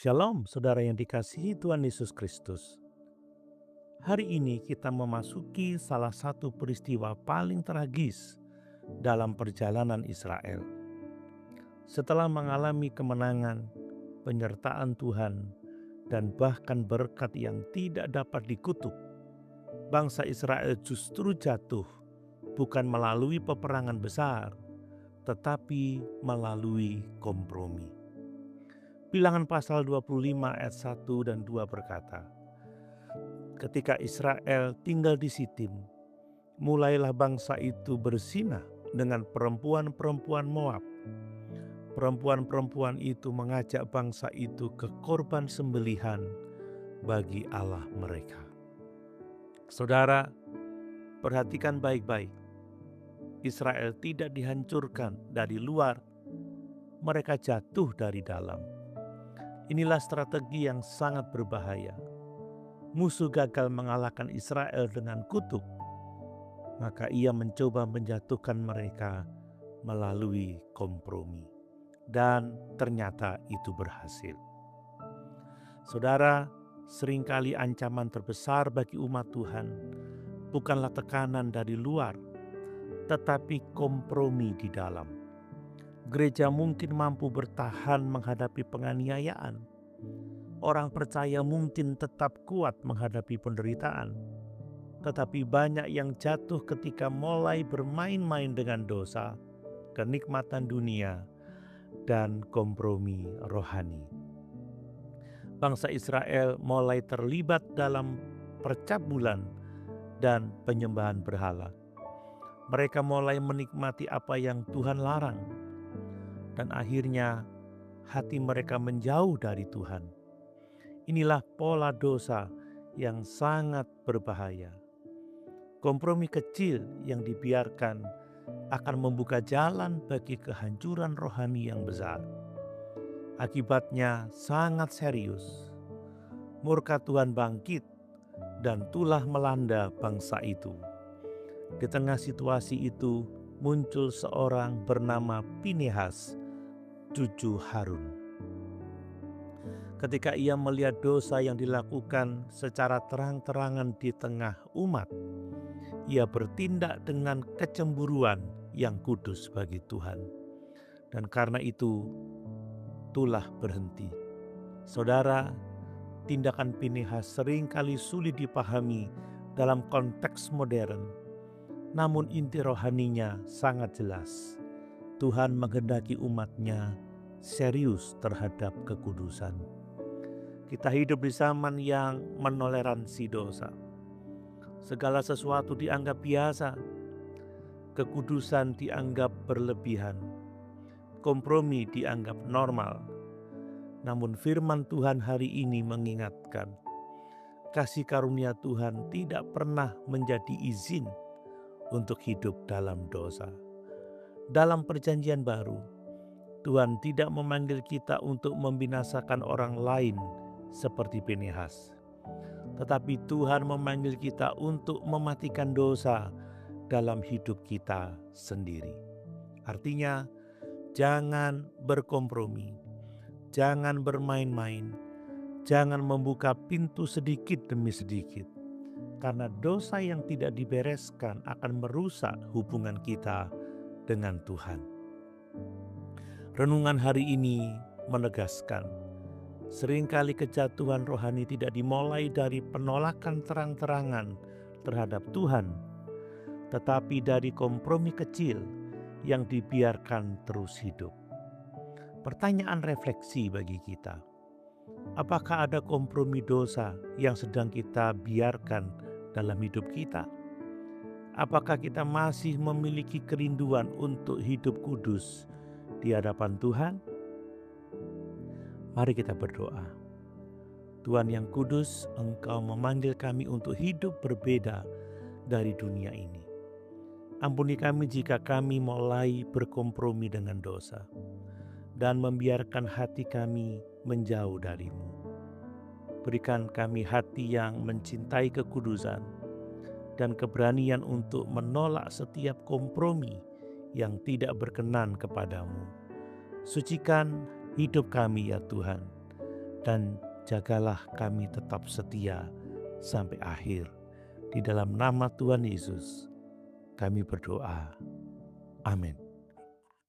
Shalom, saudara yang dikasihi Tuhan Yesus Kristus. Hari ini kita memasuki salah satu peristiwa paling tragis dalam perjalanan Israel. Setelah mengalami kemenangan, penyertaan Tuhan, dan bahkan berkat yang tidak dapat dikutuk, bangsa Israel justru jatuh bukan melalui peperangan besar, tetapi melalui kompromi. Bilangan pasal 25 ayat 1 dan 2 berkata, ketika Israel tinggal di Sitim, mulailah bangsa itu berzinah dengan perempuan-perempuan Moab. Perempuan-perempuan itu mengajak bangsa itu ke korban sembelihan bagi Allah mereka. Saudara, perhatikan baik-baik. Israel tidak dihancurkan dari luar, mereka jatuh dari dalam. Inilah strategi yang sangat berbahaya. Musuh gagal mengalahkan Israel dengan kutuk, maka ia mencoba menjatuhkan mereka melalui kompromi. Dan ternyata itu berhasil. Saudara, seringkali ancaman terbesar bagi umat Tuhan bukanlah tekanan dari luar, tetapi kompromi di dalam. Gereja mungkin mampu bertahan menghadapi penganiayaan. Orang percaya mungkin tetap kuat menghadapi penderitaan. Tetapi banyak yang jatuh ketika mulai bermain-main dengan dosa, kenikmatan dunia, dan kompromi rohani. Bangsa Israel mulai terlibat dalam percabulan dan penyembahan berhala. Mereka mulai menikmati apa yang Tuhan larang, dan akhirnya hati mereka menjauh dari Tuhan. Inilah pola dosa yang sangat berbahaya. Kompromi kecil yang dibiarkan akan membuka jalan bagi kehancuran rohani yang besar. Akibatnya sangat serius. Murka Tuhan bangkit dan tulah melanda bangsa itu. Di tengah situasi itu muncul seorang bernama Pinehas, cucu Harun. Ketika ia melihat dosa yang dilakukan secara terang-terangan di tengah umat, ia bertindak dengan kecemburuan yang kudus bagi Tuhan. Dan karena itu, tulah berhenti. Saudara, tindakan Pinehas seringkali sulit dipahami dalam konteks modern, namun inti rohaninya sangat jelas. Tuhan menghendaki umatnya serius terhadap kekudusan. Kita hidup di zaman yang menoleransi dosa. Segala sesuatu dianggap biasa, kekudusan dianggap berlebihan, kompromi dianggap normal. Namun firman Tuhan hari ini mengingatkan, kasih karunia Tuhan tidak pernah menjadi izin untuk hidup dalam dosa. Dalam perjanjian baru, Tuhan tidak memanggil kita untuk membinasakan orang lain seperti Pinehas. Tetapi Tuhan memanggil kita untuk mematikan dosa dalam hidup kita sendiri. Artinya, jangan berkompromi, jangan bermain-main, jangan membuka pintu sedikit demi sedikit. Karena dosa yang tidak dibereskan akan merusak hubungan kita dengan Tuhan. Renungan hari ini menegaskan, seringkali kejatuhan rohani tidak dimulai dari penolakan terang-terangan terhadap Tuhan, tetapi dari kompromi kecil yang dibiarkan terus hidup. Pertanyaan refleksi bagi kita, apakah ada kompromi dosa yang sedang kita biarkan dalam hidup kita? Apakah kita masih memiliki kerinduan untuk hidup kudus di hadapan Tuhan? Mari kita berdoa. Tuhan yang kudus, Engkau memanggil kami untuk hidup berbeda dari dunia ini. Ampuni kami jika kami mulai berkompromi dengan dosa dan membiarkan hati kami menjauh dari-Mu. Berikan kami hati yang mencintai kekudusan dan keberanian untuk menolak setiap kompromi yang tidak berkenan kepadamu. Sucikan hidup kami ya Tuhan, dan jagalah kami tetap setia sampai akhir. Di dalam nama Tuhan Yesus kami berdoa. Amin.